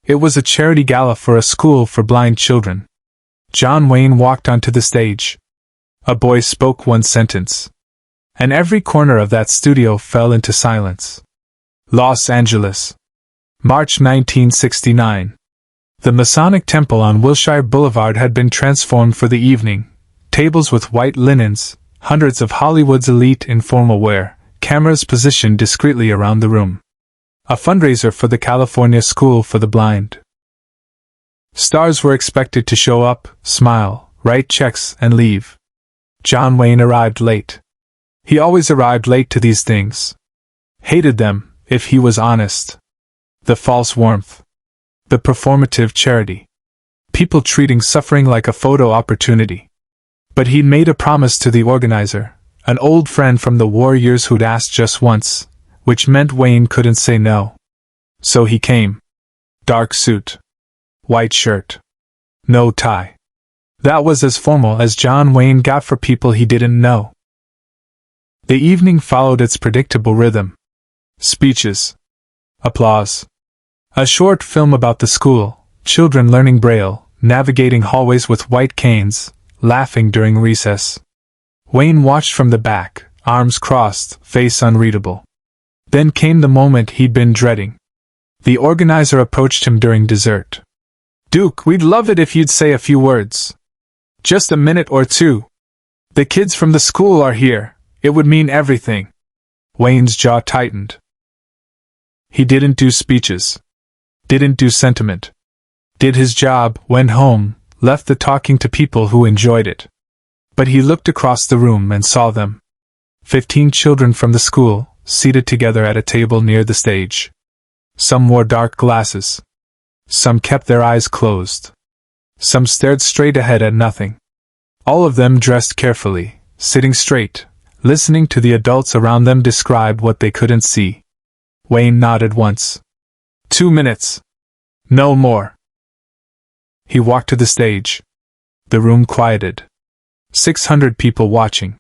It was a charity gala for a school for blind children. John Wayne walked onto the stage. A boy spoke one sentence, and every corner of that studio fell into silence. Los Angeles, March 1969. The Masonic Temple on Wilshire Boulevard had been transformed for the evening. Tables with white linens, hundreds of Hollywood's elite in formal wear, cameras positioned discreetly around the room. A fundraiser for the California School for the Blind. Stars were expected to show up, smile, write checks, and leave. John Wayne arrived late. He always arrived late to these things. Hated them, if he was honest. The false warmth. The performative charity. People treating suffering like a photo opportunity. But he'd made a promise to the organizer, an old friend from the war years who'd asked just once, which meant Wayne couldn't say no. So he came. Dark suit. White shirt. No tie. That was as formal as John Wayne got for people he didn't know. The evening followed its predictable rhythm. Speeches. Applause. A short film about the school, children learning Braille, navigating hallways with white canes, laughing during recess. Wayne watched from the back, arms crossed, face unreadable. Then came the moment he'd been dreading. The organizer approached him during dessert. "Duke, we'd love it if you'd say a few words. Just a minute or two. The kids from the school are here. It would mean everything." Wayne's jaw tightened. He didn't do speeches. Didn't do sentiment. Did his job, went home, left the talking to people who enjoyed it. But he looked across the room and saw them. 15 children from the school, seated together at a table near the stage. Some wore dark glasses. Some kept their eyes closed. Some stared straight ahead at nothing. All of them dressed carefully, sitting straight, listening to the adults around them describe what they couldn't see. Wayne nodded once. 2 minutes. No more. He walked to the stage. The room quieted. 600 people watching.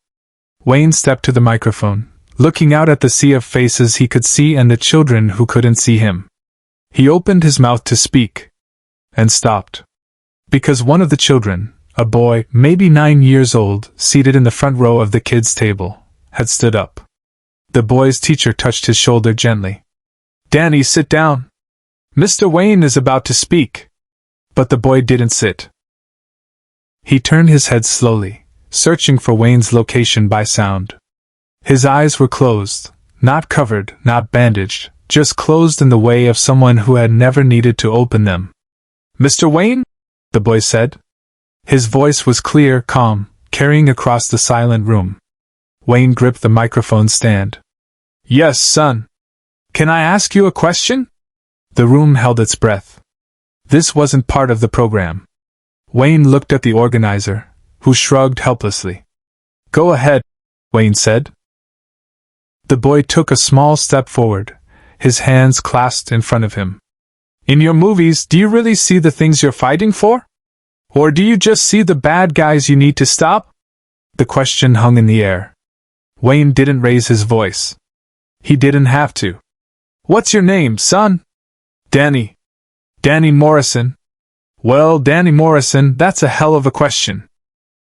Wayne stepped to the microphone, looking out at the sea of faces he could see and the children who couldn't see him. He opened his mouth to speak, and stopped. Because one of the children, a boy, maybe 9 years old, seated in the front row of the kids' table, had stood up. The boy's teacher touched his shoulder gently. "Danny, sit down. Mr. Wayne is about to speak." But the boy didn't sit. He turned his head slowly, searching for Wayne's location by sound. His eyes were closed, not covered, not bandaged, just closed in the way of someone who had never needed to open them. "Mr. Wayne?" the boy said. His voice was clear, calm, carrying across the silent room. Wayne gripped the microphone stand. "Yes, son. Can I ask you a question?" The room held its breath. This wasn't part of the program. Wayne looked at the organizer, who shrugged helplessly. "Go ahead," Wayne said. The boy took a small step forward, his hands clasped in front of him. "In your movies, do you really see the things you're fighting for? Or do you just see the bad guys you need to stop?" The question hung in the air. Wayne didn't raise his voice. He didn't have to. "What's your name, son?" "Danny. Danny Morrison." "Well, Danny Morrison, that's a hell of a question."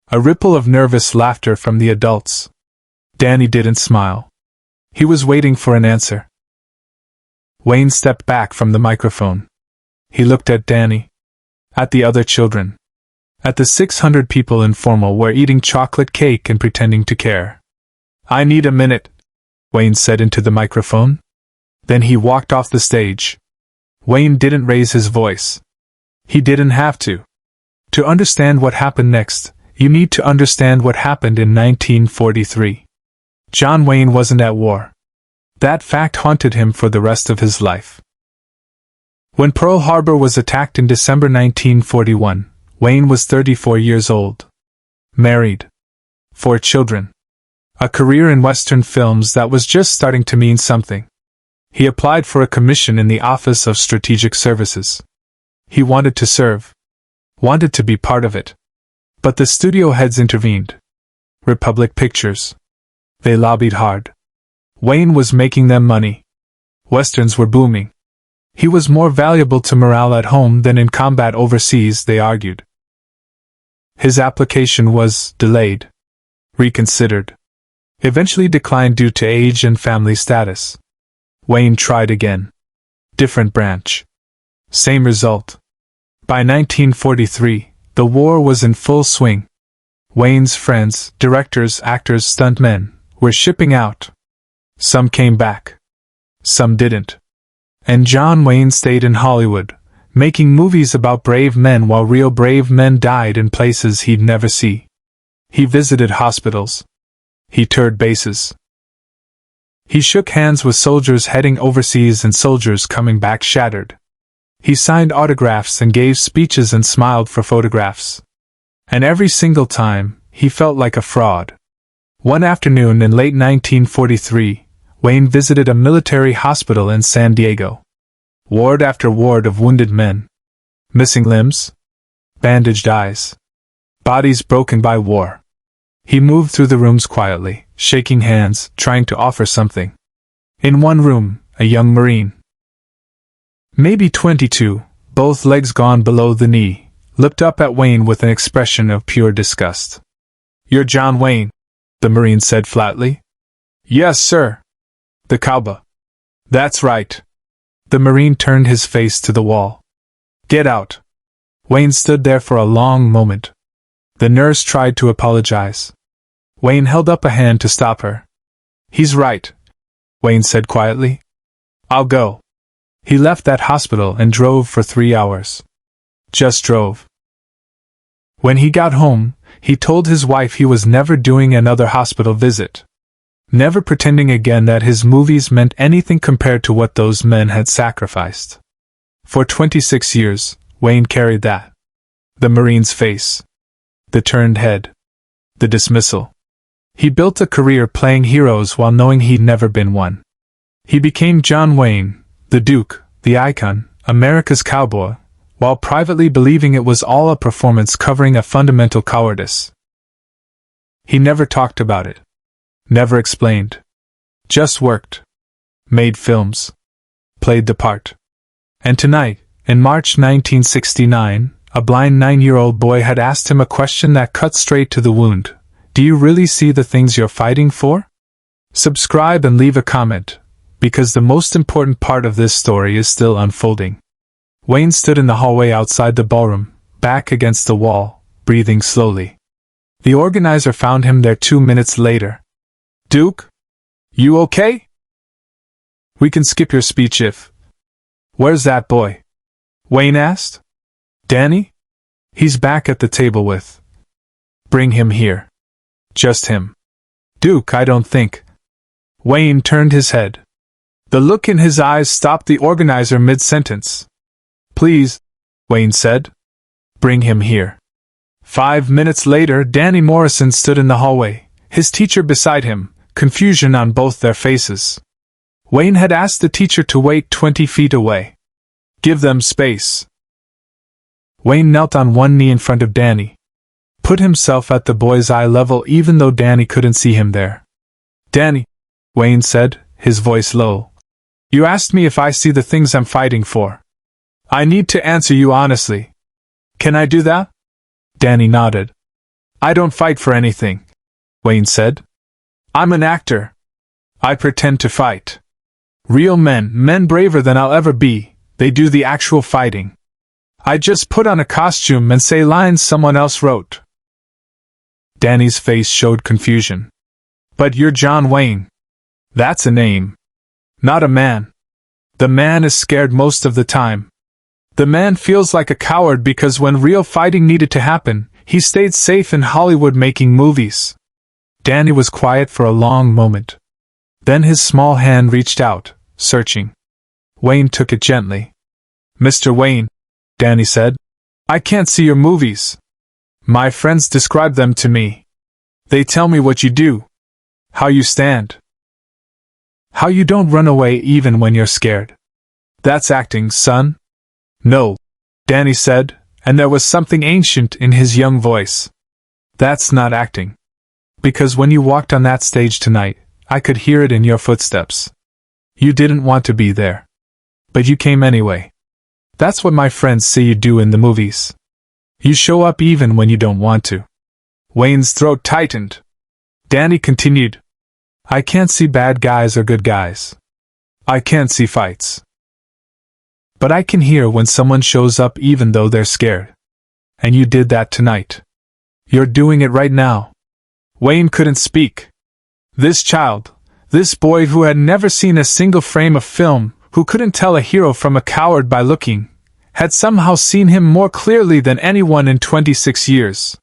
A ripple of nervous laughter from the adults. Danny didn't smile. He was waiting for an answer. Wayne stepped back from the microphone. He looked at Danny. At the other children. At the 600 people in formal wear eating chocolate cake and pretending to care. "I need a minute," Wayne said into the microphone. Then he walked off the stage. Wayne didn't raise his voice. He didn't have to. To understand what happened next, you need to understand what happened in 1943. John Wayne wasn't at war. That fact haunted him for the rest of his life. When Pearl Harbor was attacked in December 1941, Wayne was 34 years old. Married. 4 children. A career in Western films that was just starting to mean something. He applied for a commission in the Office of Strategic Services. He wanted to serve. Wanted to be part of it. But the studio heads intervened. Republic Pictures. They lobbied hard. Wayne was making them money. Westerns were booming. He was more valuable to morale at home than in combat overseas, they argued. His application was delayed, reconsidered, eventually declined due to age and family status. Wayne tried again. Different branch. Same result. By 1943, the war was in full swing. Wayne's friends, directors, actors, stuntmen, were shipping out. Some came back. Some didn't. And John Wayne stayed in Hollywood, making movies about brave men while real brave men died in places he'd never see. He visited hospitals. He toured bases. He shook hands with soldiers heading overseas and soldiers coming back shattered. He signed autographs and gave speeches and smiled for photographs. And every single time, he felt like a fraud. One afternoon in late 1943, Wayne visited a military hospital in San Diego. Ward after ward of wounded men. Missing limbs. Bandaged eyes. Bodies broken by war. He moved through the rooms quietly, shaking hands, trying to offer something. In one room, a young Marine. Maybe 22, both legs gone below the knee, looked up at Wayne with an expression of pure disgust. "You're John Wayne," the Marine said flatly. "Yes, sir." The cowboy. "That's right." The Marine turned his face to the wall. "Get out." Wayne stood there for a long moment. The nurse tried to apologize. Wayne held up a hand to stop her. "He's right," Wayne said quietly. "I'll go." He left that hospital and drove for 3 hours. Just drove. When he got home, he told his wife he was never doing another hospital visit. Never pretending again that his movies meant anything compared to what those men had sacrificed. For 26 years, Wayne carried that. The Marine's face. The turned head. The dismissal. He built a career playing heroes while knowing he'd never been one. He became John Wayne, the Duke, the icon, America's cowboy, while privately believing it was all a performance covering a fundamental cowardice. He never talked about it. Never explained. Just worked. Made films. Played the part. And tonight, in March 1969, a blind 9-year-old boy had asked him a question that cut straight to the wound. Do you really see the things you're fighting for? Subscribe and leave a comment, because the most important part of this story is still unfolding. Wayne stood in the hallway outside the ballroom, back against the wall, breathing slowly. The organizer found him there 2 minutes later. "Duke? You okay?" "We can skip your speech if..." "Where's that boy?" Wayne asked. "Danny? He's back at the table with..." "Bring him here." "Just him." "Duke, I don't think..." Wayne turned his head. The look in his eyes stopped the organizer mid-sentence. "Please," Wayne said. "Bring him here." 5 minutes later, Danny Morrison stood in the hallway, his teacher beside him, confusion on both their faces. Wayne had asked the teacher to wait 20 feet away. "Give them space." Wayne knelt on one knee in front of Danny. Put himself at the boy's eye level even though Danny couldn't see him there. "Danny," Wayne said, his voice low. "You asked me if I see the things I'm fighting for. I need to answer you honestly. Can I do that?" Danny nodded. "I don't fight for anything," Wayne said. "I'm an actor. I pretend to fight. Real men braver than I'll ever be, they do the actual fighting. I just put on a costume and say lines someone else wrote." Danny's face showed confusion. "But you're John Wayne. That's a name. Not a man. The man is scared most of the time. The man feels like a coward because when real fighting needed to happen, he stayed safe in Hollywood making movies." Danny was quiet for a long moment. Then his small hand reached out, searching. Wayne took it gently. "Mr. Wayne," Danny said, "I can't see your movies. My friends describe them to me. They tell me what you do. How you stand. How you don't run away even when you're scared. That's acting, son." "No," Danny said, and there was something ancient in his young voice. "That's not acting. Because when you walked on that stage tonight, I could hear it in your footsteps. You didn't want to be there. But you came anyway. That's what my friends say you do in the movies. You show up even when you don't want to. Wayne's throat tightened. Danny continued. I can't see bad guys or good guys. I can't see fights. But I can hear when someone shows up even though they're scared. And you did that tonight. You're doing it right now. Wayne couldn't speak. This child, this boy who had never seen a single frame of film, who couldn't tell a hero from a coward by looking, had somehow seen him more clearly than anyone in 26 years.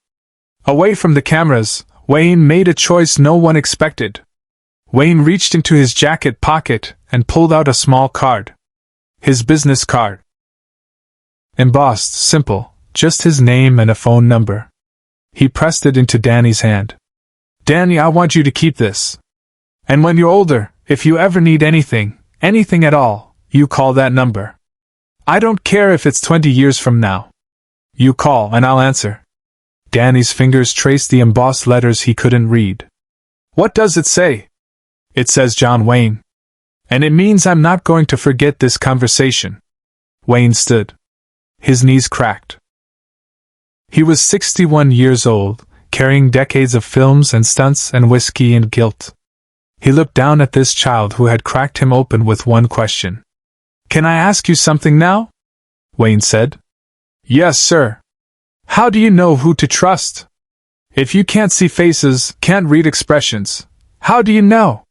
Away from the cameras, Wayne made a choice no one expected. Wayne reached into his jacket pocket and pulled out a small card. His business card. Embossed, simple, just his name and a phone number. He pressed it into Danny's hand. Danny, I want you to keep this. And when you're older, if you ever need anything at all, you call that number. I don't care if it's 20 years from now. You call and I'll answer. Danny's fingers traced the embossed letters he couldn't read. What does it say? It says John Wayne. And it means I'm not going to forget this conversation. Wayne stood. His knees cracked. He was 61 years old, carrying decades of films and stunts and whiskey and guilt. He looked down at this child who had cracked him open with one question. Can I ask you something now? Wayne said. Yes, sir. How do you know who to trust? If you can't see faces, can't read expressions, how do you know?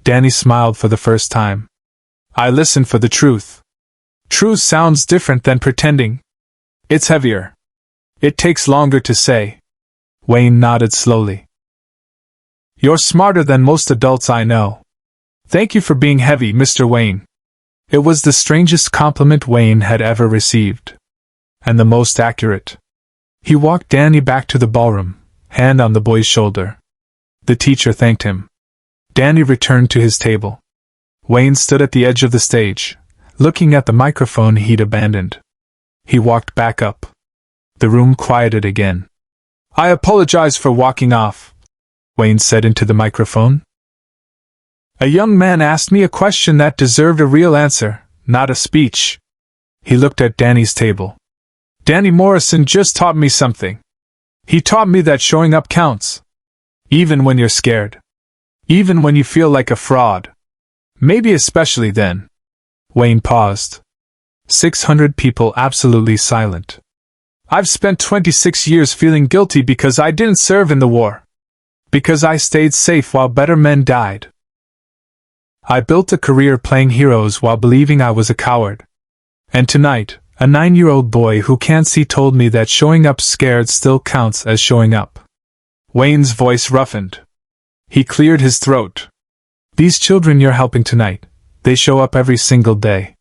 Danny smiled for the first time. I listen for the truth. Truth sounds different than pretending. It's heavier. It takes longer to say. Wayne nodded slowly. You're smarter than most adults I know. Thank you for being heavy, Mr. Wayne. It was the strangest compliment Wayne had ever received. And the most accurate. He walked Danny back to the ballroom, hand on the boy's shoulder. The teacher thanked him. Danny returned to his table. Wayne stood at the edge of the stage, looking at the microphone he'd abandoned. He walked back up. The room quieted again. I apologize for walking off, Wayne said into the microphone. A young man asked me a question that deserved a real answer, not a speech. He looked at Danny's table. Danny Morrison just taught me something. He taught me that showing up counts. Even when you're scared. Even when you feel like a fraud. Maybe especially then. Wayne paused. 600 people absolutely silent. I've spent 26 years feeling guilty because I didn't serve in the war. Because I stayed safe while better men died. I built a career playing heroes while believing I was a coward. And tonight, a 9-year-old boy who can't see told me that showing up scared still counts as showing up. Wayne's voice roughened. He cleared his throat. These children you're helping tonight, they show up every single day.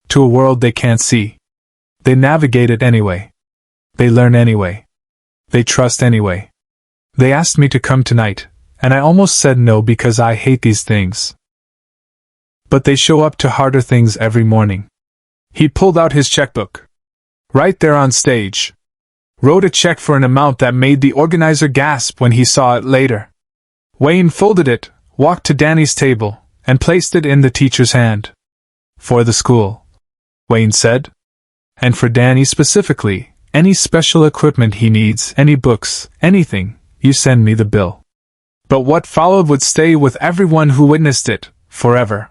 To a world they can't see. They navigate it anyway. They learn anyway. They trust anyway. They asked me to come tonight, and I almost said no because I hate these things. But they show up to harder things every morning. He pulled out his checkbook. Right there on stage. Wrote a check for an amount that made the organizer gasp when he saw it later. Wayne folded it, walked to Danny's table, and placed it in the teacher's hand. For the school, Wayne said. And for Danny specifically, any special equipment he needs, any books, anything, you send me the bill. But what followed would stay with everyone who witnessed it, forever.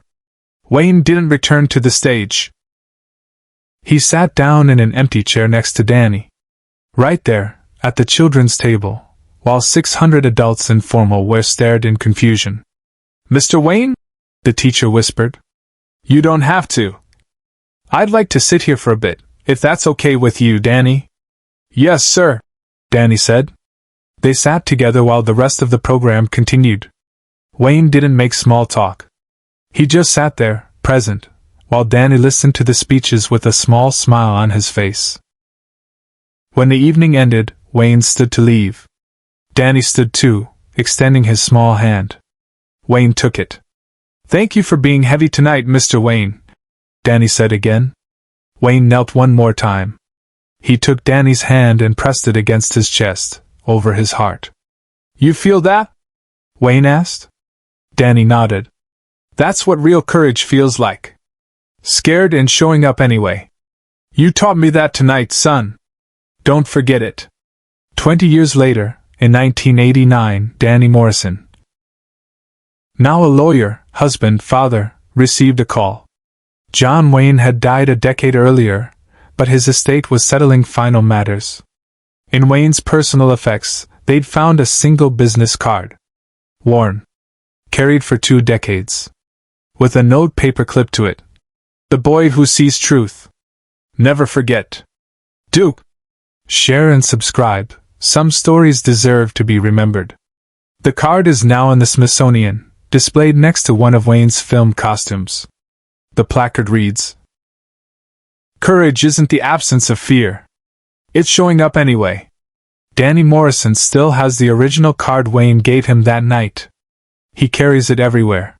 Wayne didn't return to the stage. He sat down in an empty chair next to Danny. Right there, at the children's table, while 600 adults in formal wear stared in confusion. Mr. Wayne? The teacher whispered. You don't have to. I'd like to sit here for a bit, if that's okay with you, Danny. Yes, sir, Danny said. They sat together while the rest of the program continued. Wayne didn't make small talk. He just sat there, present, while Danny listened to the speeches with a small smile on his face. When the evening ended, Wayne stood to leave. Danny stood too, extending his small hand. Wayne took it. Thank you for being heavy tonight, Mr. Wayne, Danny said again. Wayne knelt one more time. He took Danny's hand and pressed it against his chest, over his heart. You feel that? Wayne asked. Danny nodded. That's what real courage feels like. Scared and showing up anyway. You taught me that tonight, son. Don't forget it. 20 years later, in 1989, Danny Morrison, now a lawyer, husband, father, received a call. John Wayne had died a decade earlier, but his estate was settling final matters. In Wayne's personal effects, they'd found a single business card. Worn. Carried for 2 decades. With a note paper clipped to it. The boy who sees truth. Never forget. Do share and subscribe. Some stories deserve to be remembered. The card is now in the Smithsonian, displayed next to one of Wayne's film costumes. The placard reads, "Courage isn't the absence of fear. It's showing up anyway." Danny Morrison still has the original card Wayne gave him that night. He carries it everywhere.